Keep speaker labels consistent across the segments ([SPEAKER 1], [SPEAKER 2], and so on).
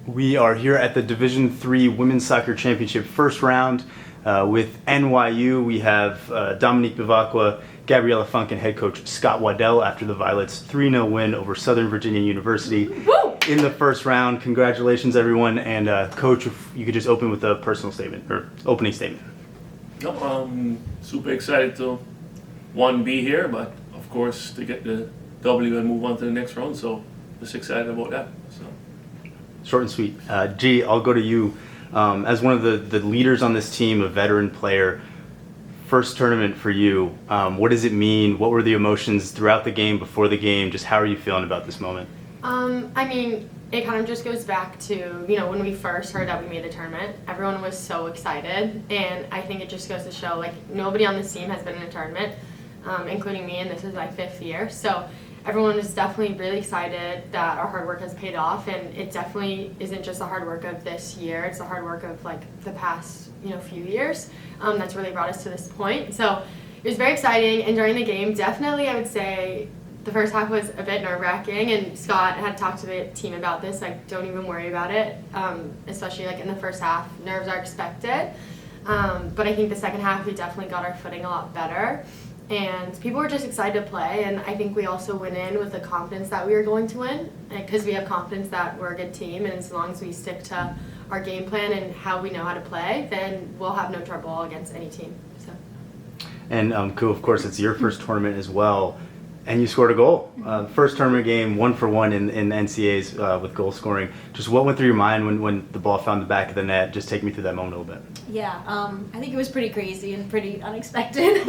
[SPEAKER 1] We are here at the Division III Women's Soccer Championship first round with NYU. We have Dominique Bevacqua, Gabriella Funk, and head coach Scott Waddell after the Violets' 3-0 win over Southern Virginia University in the first round. Congratulations, everyone. And Coach, if you could just open with a personal statement or opening statement.
[SPEAKER 2] No, super excited to, one, be here, but of course to get the W and move on to the next round. So just excited about that. So.
[SPEAKER 1] Short and sweet. G, I'll go to you. As one of the leaders on this team, a veteran player, first tournament for you, what does it mean? What were the emotions throughout the game, before the game? Just how are you feeling about this moment?
[SPEAKER 3] I mean, it kind of just goes back to, you know, when we first heard that we made the tournament, everyone was so excited. And I think it just goes to show, like, nobody on this team has been in a tournament, including me, and this is my 5th year. So everyone is definitely really excited that our hard work has paid off, and it definitely isn't just the hard work of this year, it's the hard work of like the past, few years that's really brought us to this point. So it was very exciting, and during the game, definitely I would say the first half was a bit nerve-wracking, and Scott had talked to the team about this, like, don't even worry about it, especially like in the first half, nerves are expected, but I think the second half we definitely got our footing a lot better. And people were just excited to play, and I think we also went in with the confidence that we were going to win, because we have confidence that we're a good team, and as long as we stick to our game plan and how we know how to play, then we'll have no trouble against any team. So.
[SPEAKER 1] And cool, of course, it's your first tournament as well, and you scored a goal. First tournament game, 1-for-1 in the NCAAs with goal scoring. Just what went through your mind when the ball found the back of the net? Just take me through that moment a little bit.
[SPEAKER 4] Yeah, I think it was pretty crazy and pretty unexpected.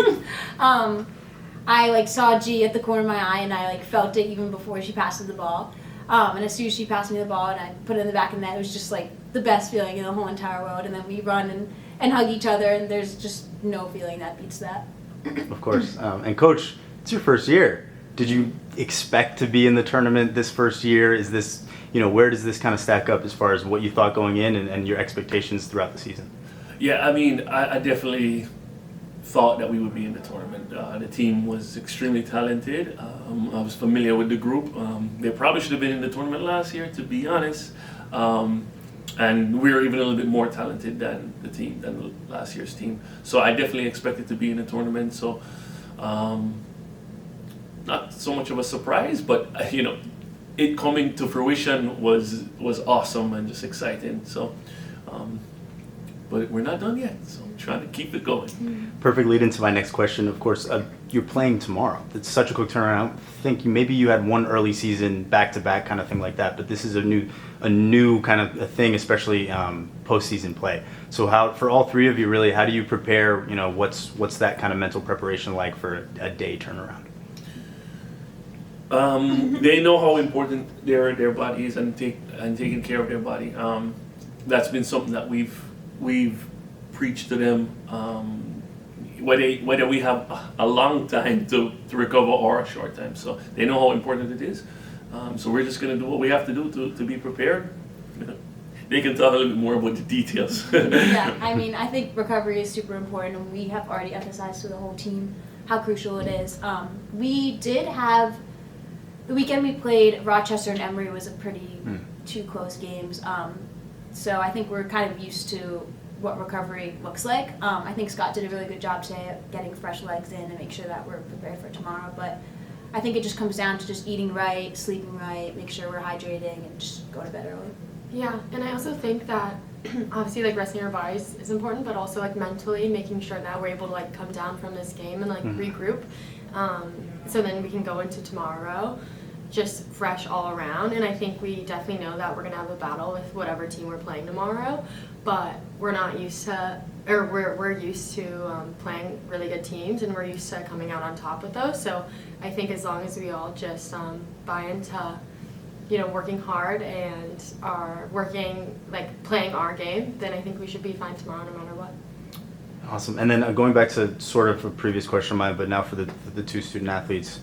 [SPEAKER 4] I saw G at the corner of my eye, and I felt it even before she passed the ball. And as soon as she passed me the ball and I put it in the back of the net, it was just the best feeling in the whole entire world. And then we run and hug each other, and there's just no feeling that beats that.
[SPEAKER 1] Of course. And Coach, it's your first year. Did you expect to be in the tournament this first year? Is this, where does this kind of stack up as far as what you thought going in and your expectations throughout the season?
[SPEAKER 2] Yeah, I mean, I definitely thought that we would be in the tournament. The team was extremely talented. I was familiar with the group. They probably should have been in the tournament last year, to be honest. And we were even a little bit more talented than than last year's team. So I definitely expected to be in the tournament. So not so much of a surprise, but it coming to fruition was awesome and just exciting. So. But we're not done yet, so I'm trying to keep it going.
[SPEAKER 1] Perfect lead into my next question. Of course, you're playing tomorrow. It's such a quick turnaround. I think maybe you had one early season back-to-back kind of thing like that, but this is a new kind of a thing, especially postseason play. So for all three of you, really, how do you prepare? What's that kind of mental preparation like for a day turnaround?
[SPEAKER 2] They know how important their body is and taking care of their body. That's been something that we've preached to them, whether we have a long time to recover or a short time. So they know how important it is. So we're just going to do what we have to do to be prepared. They can talk a little bit more about the details.
[SPEAKER 4] Yeah, I mean, I think recovery is super important, and we have already emphasized to the whole team how crucial it is. We did have, the weekend we played Rochester and Emory was a pretty two close games. So I think we're kind of used to what recovery looks like. I think Scott did a really good job today at getting fresh legs in and make sure that we're prepared for tomorrow. But I think it just comes down to just eating right, sleeping right, make sure we're hydrating, and just go to bed early.
[SPEAKER 3] Yeah, and I also think that obviously resting our bodies is important, but also mentally making sure that we're able to come down from this game and regroup, so then we can go into tomorrow just fresh all around. And I think we definitely know that we're going to have a battle with whatever team we're playing tomorrow, but we're not used to, or we're used to playing really good teams, and we're used to coming out on top with those. So I think as long as we all just buy into working hard and are working, playing our game, then I think we should be fine tomorrow no matter what.
[SPEAKER 1] Awesome. And then going back to sort of a previous question of mine, but now for the two student athletes,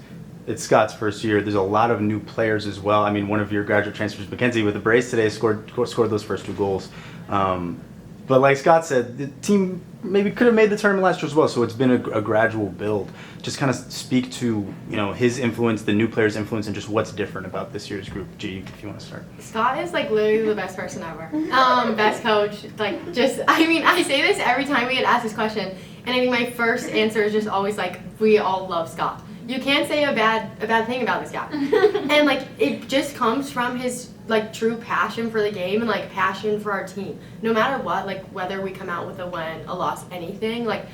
[SPEAKER 1] it's Scott's first year. There's a lot of new players as well. I mean, one of your graduate transfers, Mackenzie, with the brace today, scored those first 2 goals. But like Scott said, the team maybe could have made the tournament last year as well, so it's been a gradual build. Just kind of speak to, his influence, the new players' influence, and just what's different about this year's group. G, if you want to start.
[SPEAKER 3] Scott is like literally the best person ever. Best coach. I say this every time we get asked this question, and I think my first answer is just always like, we all love Scott. You can't say a bad thing about this guy. And like, it just comes from his like true passion for the game and like passion for our team. No matter what, like whether we come out with a win, a loss, anything, like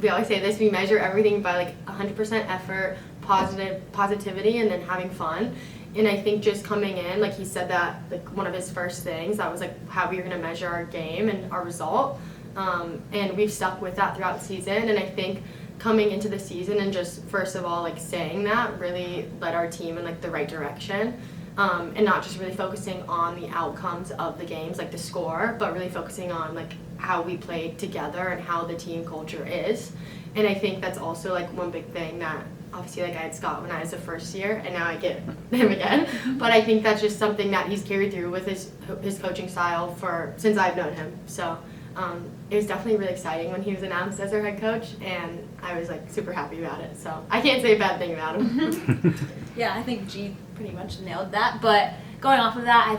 [SPEAKER 3] we always say this, we measure everything by like 100% effort, positivity, and then having fun. And I think just coming in, like he said that like one of his first things, that was like how we were gonna measure our game and our result. And we've stuck with that throughout the season. And I think coming into the season and just first of all like saying that really led our team in like the right direction. And not just really focusing on the outcomes of the games, like the score, but really focusing on like how we played together and how the team culture is. And I think that's also like one big thing that obviously like I had Scott when I was the first year, and now I get him again. But I think that's just something that he's carried through with his coaching style since I've known him. So it was definitely really exciting when he was announced as our head coach, and I was like super happy about it. So I can't say a bad thing about him.
[SPEAKER 4] Yeah, I think G pretty much nailed that. But going off of that,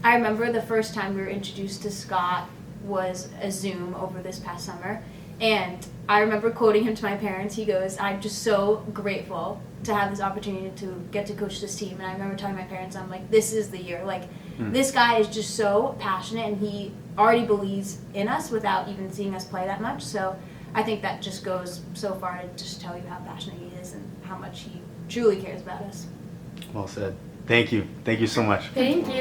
[SPEAKER 4] I remember the first time we were introduced to Scott was a Zoom over this past summer. And I remember quoting him to my parents. He goes, "I'm just so grateful to have this opportunity to get to coach this team." And I remember telling my parents, I'm like, this is the year. Like, this guy is just so passionate, and he already believes in us without even seeing us play that much. So I think that just goes so far to just tell you how passionate he is and how much he truly cares about us.
[SPEAKER 1] Well said. Thank you. Thank you so much.
[SPEAKER 3] Thank you.